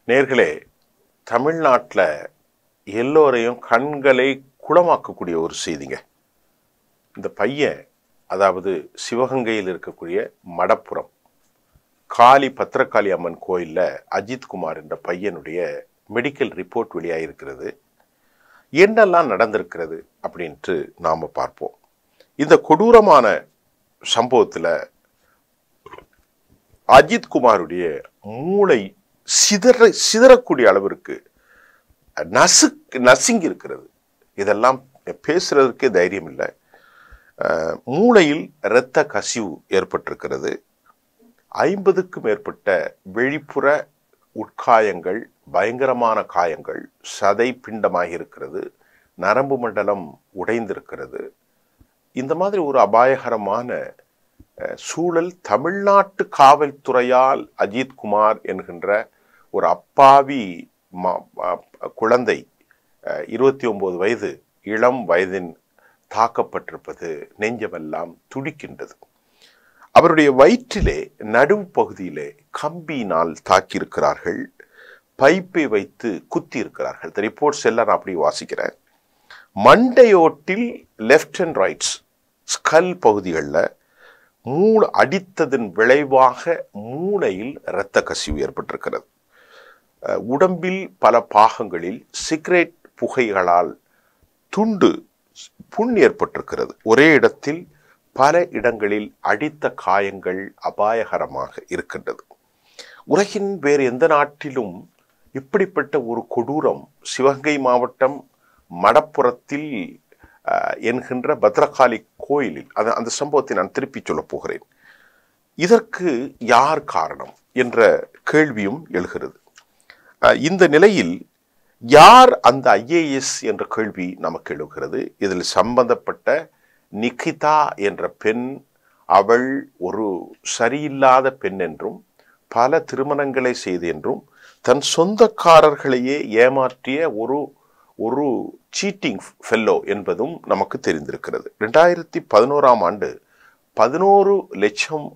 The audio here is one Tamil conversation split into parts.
நேர்களே, தமிழ்நாட்டில் எல்லோரையும் கண்களை குளமாக்கக்கூடிய ஒரு செய்திங்க. இந்த பையன், அதாவது சிவகங்கையில் இருக்கக்கூடிய மடப்புறம் காளி பத்திரகாளி அம்மன் கோயிலில் அஜித்குமார் என்ற பையனுடைய மெடிக்கல் ரிப்போர்ட் வெளியாகிருக்கிறது. என்னெல்லாம் நடந்திருக்கிறது அப்படின்ட்டு நாம் பார்ப்போம். இந்த கொடூரமான சம்பவத்தில் அஜித்குமாருடைய மூளை சிதறக்கூடிய அளவிற்கு நசுங்கி இருக்கிறது. இதெல்லாம் பேசுறதுக்கே தைரியம் இல்லை. மூளையில் இரத்த கசிவு ஏற்பட்டிருக்கிறது. 50க்கும் மேற்பட்ட வெளிப்புற உட்காயங்கள், பயங்கரமான காயங்கள், சதை பிண்டமாகி இருக்கிறது, நரம்பு மண்டலம் உடைந்திருக்கிறது. இந்த மாதிரி ஒரு அபாயகரமான சூழல் தமிழ்நாட்டு காவல்துறையால் அஜித்குமார் என்கின்ற ஒரு அப்பாவி குழந்தை, 29 வயது இளம் வயதின் தாக்கப்பட்டிருப்பது நெஞ்சமெல்லாம் துடிக்கின்றது. அவருடைய வயிற்றிலே நடுவு பகுதியிலே கம்பியினால் தாக்கியிருக்கிறார்கள், பைப்பை வைத்து குத்தி இருக்கிறார்கள். இந்த ரிப்போர்ட்ஸ் எல்லாம் நான் அப்படி வாசிக்கிறேன். மண்டையோட்டில் லெஃப்ட் அண்ட் ரைட்ஸ் ஸ்கல் பகுதிகளில் அடித்ததன் விளைவாக மூளையில் இரத்த கசிவு ஏற்பட்டிருக்கிறது. உடம்பில் பல பாகங்களில் சிகரெட் புகைகளால் புண் ஏற்பட்டிருக்கிறது. ஒரே இடத்தில் பல இடங்களில் அடித்த காயங்கள் அபாயகரமாக இருக்கின்றது. உலகின் வேறு எந்த நாட்டிலும் இப்படிப்பட்ட ஒரு கொடூரம் சிவகங்கை மாவட்டம் மடப்புறத்தில் என்கின்ற பத்ரகாளி கோயிலில், அந்த சம்பவத்தை நான் திருப்பி சொல்ல போகிறேன். இதற்கு யார் காரணம் என்ற கேள்வியும் எழுகிறது. இந்த நிலையில் யார் அந்த IAS என்ற கேள்வி நமக்கு எழுகிறது. இதில் சம்பந்தப்பட்ட நிகிதா என்ற பெண், அவள் ஒரு சரியில்லாத பெண் என்றும் பல திருமணங்களை செய்து என்றும் தன் சொந்தக்காரர்களையே ஏமாற்றிய ஒரு சீட்டிங் ஃபெல்லோ என்பதும் நமக்கு தெரிந்திருக்கிறது. 2011ஆம் ஆண்டு 11 லட்சம்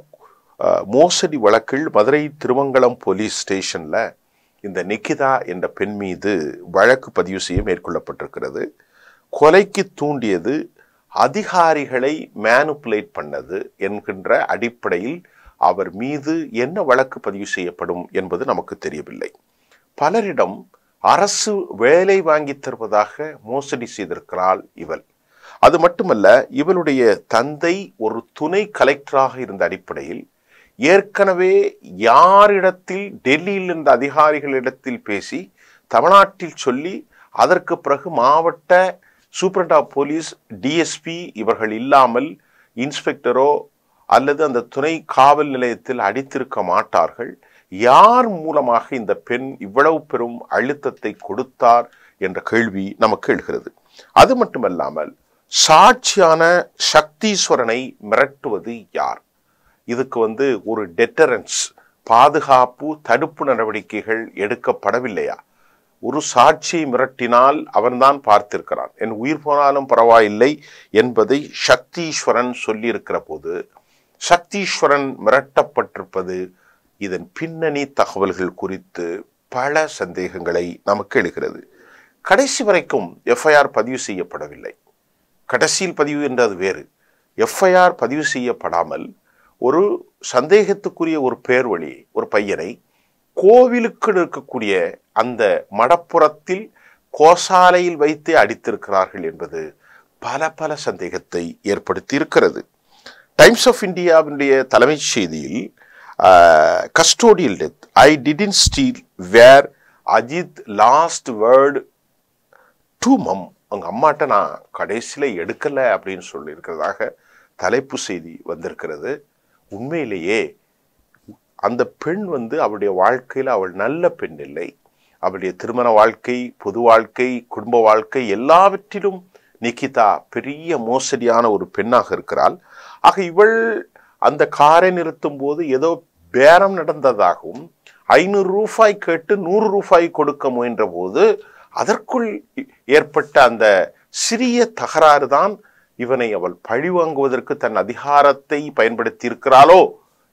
மோசடி வழக்கில் மதுரை திருமங்கலம் போலீஸ் ஸ்டேஷன்ல இந்த நிகிதா என்ற பெண் மீது வழக்கு பதிவு செய்ய மேற்கொள்ளப்பட்டிருக்கிறது. கொலைக்கு தூண்டியது, அதிகாரிகளை மேனுப்புலேட் பண்ணது என்கின்ற அடிப்படையில் அவர் மீது என்ன வழக்கு பதிவு செய்யப்படும் என்பது நமக்கு தெரியவில்லை. பலரிடம் அரசு வேலை வாங்கி தருவதாக மோசடி செய்திருக்கிறாள் இவள். அது மட்டுமல்ல, இவளுடைய தந்தை ஒரு துணை கலெக்டராக இருந்த அடிப்படையில் ஏற்கனவே யாரிடத்தில், டெல்லியில் இருந்த அதிகாரிகளிடத்தில் பேசி தமிழ்நாட்டில் சொல்லி, அதற்கு பிறகு மாவட்ட சூப்பரண்ட் ஆஃப் போலீஸ், DSP இவர்கள் இல்லாமல் இன்ஸ்பெக்டரோ அல்லது அந்த துணை காவல் நிலையத்தில் அடித்திருக்க மாட்டார்கள். யார் மூலமாக இந்த பெண் இவ்வளவு பெரும் அழுத்தத்தை கொடுத்தார் என்ற கேள்வி நமக்கு எழுகிறது. அது மட்டுமல்லாமல் சாட்சியான சக்தீஸ்வரனை மிரட்டுவது யார்? இதுக்கு ஒரு டெட்டரன்ஸ், பாதுகாப்பு தடுப்பு நடவடிக்கைகள் எடுக்கப்படவில்லையா? ஒரு சாட்சியை மிரட்டினால் அவன்தான் பார்த்திருக்கிறான், என் உயிர் போனாலும் பரவாயில்லை என்பதை சக்தீஸ்வரன் சொல்லியிருக்கிற போது, சக்தீஸ்வரன் மிரட்டப்பட்டிருப்பது, இதன் பின்னணி தகவல்கள் குறித்து பல சந்தேகங்களை நமக்கு எழுகிறது. கடைசி வரைக்கும் FIR பதிவு செய்யப்படவில்லை. கடைசியில் பதிவு என்றது வேறு. FIR பதிவு செய்யப்படாமல் ஒரு சந்தேகத்துக்குரிய ஒரு பேர் வழி ஒரு பையனை கோவிலுக்கு இருக்கக்கூடிய அந்த மடப்புறத்தில் கோசாலையில் வைத்து அடித்திருக்கிறார்கள் என்பது பல சந்தேகத்தை ஏற்படுத்தி இருக்கிறது. டைம்ஸ் ஆஃப் இந்தியாவினுடைய தலைமைச் செய்தியில் custodial death, I didn't steal, were Ajith last word to mum, அவங்க அம்மாட்ட நான் கடைசியில் எடுக்கலை அப்படின்னு சொல்லி இருக்கிறதாக தலைப்பு செய்தி வந்திருக்கிறது. உண்மையிலேயே அந்த பெண் அவளுடைய வாழ்க்கையில் அவள் நல்ல பெண் இல்லை. அவளுடைய திருமண வாழ்க்கை, பொது வாழ்க்கை, குடும்ப வாழ்க்கை எல்லாவற்றிலும் நிகிதா பெரிய மோசடியான ஒரு பெண்ணாக இருக்கிறாள். ஆக இவள் அந்த காரை நிறுத்தும் போது ஏதோ பேரம் நடந்ததாகவும் 500 ரூபாய் கேட்டு 100 ரூபாய் கொடுக்க முயன்ற போது அதற்குள் ஏற்பட்ட அந்த சிறிய தகராறு தான் இவனை அவள் பழிவாங்குவதற்கு தன் அதிகாரத்தை பயன்படுத்தி இருக்கிறாளோ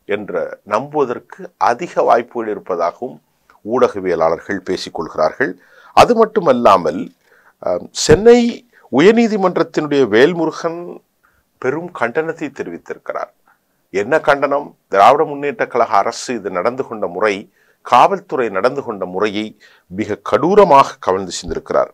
என்று நம்புவதற்கு அதிக வாய்ப்புகள் இருப்பதாகவும் ஊடகவியலாளர்கள் பேசிக்கொள்கிறார்கள். அது மட்டுமல்லாமல் சென்னை உயர்நீதிமன்றத்தினுடைய வேல்முருகன் பெரும் கண்டனத்தை தெரிவித்திருக்கிறார். என்ன கண்டனம்? திராவிட முன்னேற்ற கழக அரசு இது நடந்து கொண்ட முறை, காவல்துறை நடந்து கொண்ட முறையை மிக கடூரமாக கவர்ந்து சென்றிருக்கிறார்.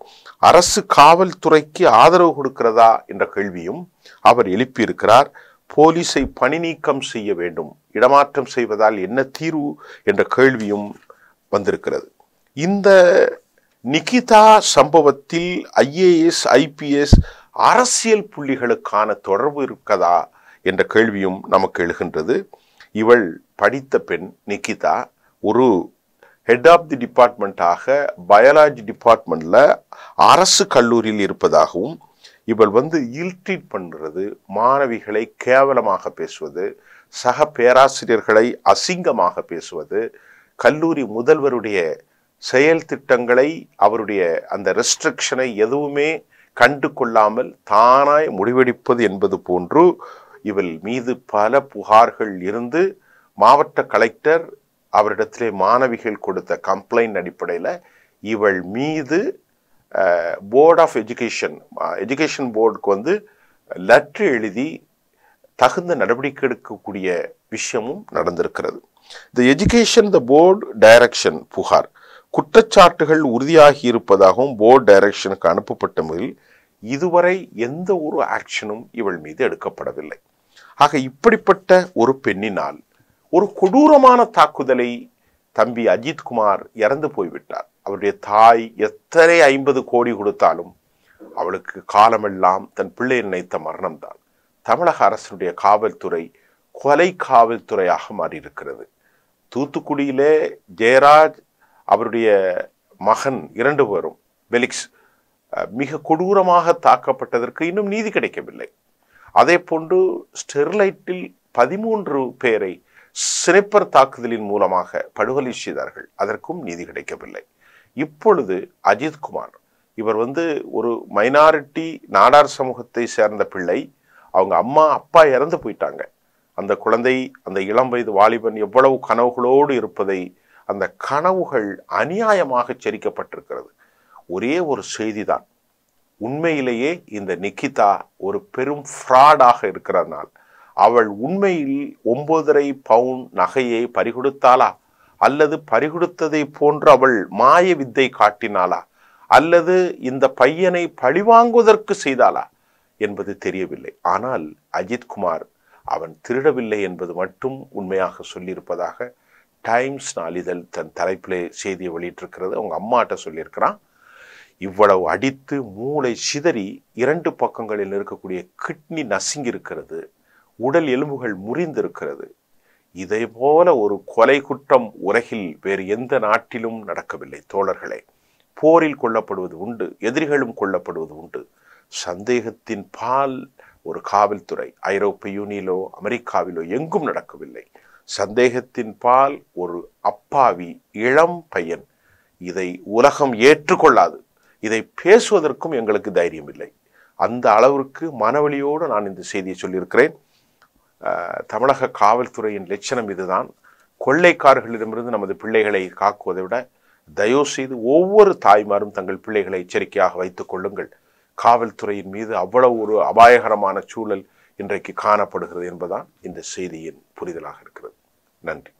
அரசு காவல்துறைக்கு ஆதரவு கொடுக்கிறதா என்ற கேள்வியும் அவர் எழுப்பியிருக்கிறார். போலீஸை பணி நீக்கம் செய்ய வேண்டும், இடமாற்றம் செய்வதால் என்ன தீர்வு என்ற கேள்வியும் வந்திருக்கிறது. இந்த நிகிதா சம்பவத்தில் IAS IPS அரசியல் புள்ளிகளுக்கான தொடர்பு இருக்கதா என்ற கேள்வியும் நமக்கு எழுகின்றது. இவள் படித்த பெண் நிகிதா ஒரு ஹெட் ஆஃப் தி டிபார்ட்மெண்ட்டாக பயாலஜி டிபார்ட்மெண்ட்ல அரசு கல்லூரியில் இருப்பதாகவும், இவள் இல்ட்ரீட் பண்ணுறது, மாணவிகளை கேவலமாக பேசுவது, சக பேராசிரியர்களை அசிங்கமாக பேசுவது, கல்லூரி முதல்வருடைய செயல் திட்டங்களை, அவருடைய அந்த ரெஸ்ட்ரிக்ஷனை எதுவுமே கண்டு கொள்ளாமல் தானாய் முடிவெடுப்பது என்பது போன்று இவள் மீது பல புகார்கள் இருந்து மாவட்ட கலெக்டர் அவரிடத்திலே மாணவிகள் கொடுத்த கம்ப்ளைண்ட் அடிப்படையில் இவள் மீது போர்ட் ஆஃப் எஜுகேஷன் போர்டுக்கு லெட்டர் எழுதி தகுந்த நடவடிக்கை எடுக்கக்கூடிய விஷயமும் நடந்திருக்கிறது. த எஜுகேஷன் த போர்டு டைரக்ஷன் புகார் குற்றச்சாட்டுகள் உறுதியாகி இருப்பதாகவும் போர்டு டைரக்ஷனுக்கு அனுப்பப்பட்ட முறையில் இதுவரை எந்த ஒரு ஆக்ஷனும் இவள் மீது எடுக்கப்படவில்லை. ஆக இப்படிப்பட்ட ஒரு பெண்ணினால் ஒரு கொடூரமான தாக்குதலை தம்பி அஜித்குமார் இறந்து போய்விட்டார். அவருடைய தாய் எத்தனை 50 கோடி கொடுத்தாலும் அவளுக்கு காலமெல்லாம் தன் பிள்ளை நினைத்த மரணம்தான். தமிழக அரசினுடைய காவல்துறை கொலை காவல்துறையாக மாறியிருக்கிறது. தூத்துக்குடியிலே ஜெயராஜ், அவருடைய மகன் 2 பேரும் பெலிக்ஸ் மிக கொடூரமாக தாக்கப்பட்டதற்கு இன்னும் நீதி கிடைக்கவில்லை. அதே போன்று ஸ்டெர்லைட்டில் 13 பேரை ஸ்னைப்பர் தாக்குதலின் மூலமாக படுகொலை செய்தார்கள், அதற்கும் நீதி கிடைக்கவில்லை. இப்பொழுது அஜித்குமார் இவர் ஒரு மைனாரிட்டி நாடார் சமூகத்தை சேர்ந்த பிள்ளை. அவங்க அம்மா அப்பா இறந்து போயிட்டாங்க. அந்த குழந்தை, அந்த இளம் வயது வாலிபன் எவ்வளவு கனவுகளோடு இருப்பதை, அந்த கனவுகள் அநியாயமாக செரிக்கப்பட்டிருக்கிறது. ஒரே ஒரு செய்திதான், உண்மையிலேயே இந்த நிகிதா ஒரு பெரும் ஃப்ராடாக இருக்கிறதுனால் அவள் உண்மையில் 9.5 பவுன் நகையை பறிகொடுத்தாளா, அல்லது பறிகொடுத்ததை போன்று அவள் மாய வித்தை காட்டினாளா, அல்லது இந்த பையனை பழிவாங்குவதற்கு செய்தாளா என்பது தெரியவில்லை. ஆனால் அஜித்குமார் அவன் திருடவில்லை என்பது மட்டும் உண்மையாக சொல்லியிருப்பதாக டைம்ஸ் நாளிதழ் தன் தலைப்பிலே செய்தியை வெளியிட்டிருக்கிறது. அவங்க அம்மாட்ட சொல்லியிருக்கிறான். இவ்வளவு அடித்து மூளை சிதறி 2 பக்கங்களில் இருக்கக்கூடிய கிட்னி நசுங்கி இருக்கிறது, உடல் எலும்புகள் முறிந்திருக்கிறது. இதே போல ஒரு கொலை குற்றம் உலகில் வேறு எந்த நாட்டிலும் நடக்கவில்லை தோழர்களே. போரில் கொல்லப்படுவது உண்டு, எதிரிகளும் கொல்லப்படுவது உண்டு. சந்தேகத்தின் பால் ஒரு காவல்துறை ஐரோப்பிய யூனியனிலோ அமெரிக்காவிலோ எங்கும் நடக்கவில்லை. சந்தேகத்தின் பால் ஒரு அப்பாவி இளம் பையன். இதை உலகம் ஏற்றுக்கொள்ளாது. இதை பேசுவதற்கும் எங்களுக்கு தைரியம் இல்லை. அந்த அளவிற்கு மனவழியோடு நான் இந்த செய்தியை சொல்லியிருக்கிறேன். தமிழக காவல்துறையின் லட்சணம் இதுதான். கொள்ளைக்காரர்களிடமிருந்து நமது பிள்ளைகளை காக்குவதை விட தயவு செய்து ஒவ்வொரு தாய்மாரும் தங்கள் பிள்ளைகளை எச்சரிக்கையாக வைத்துக் கொள்ளுங்கள். காவல்துறையின் மீது அவ்வளவு ஒரு அபாயகரமான சூழல் இன்றைக்கு காணப்படுகிறது என்பதுதான் இந்த செய்தியின் புரிதலாக இருக்கிறது. நன்றி.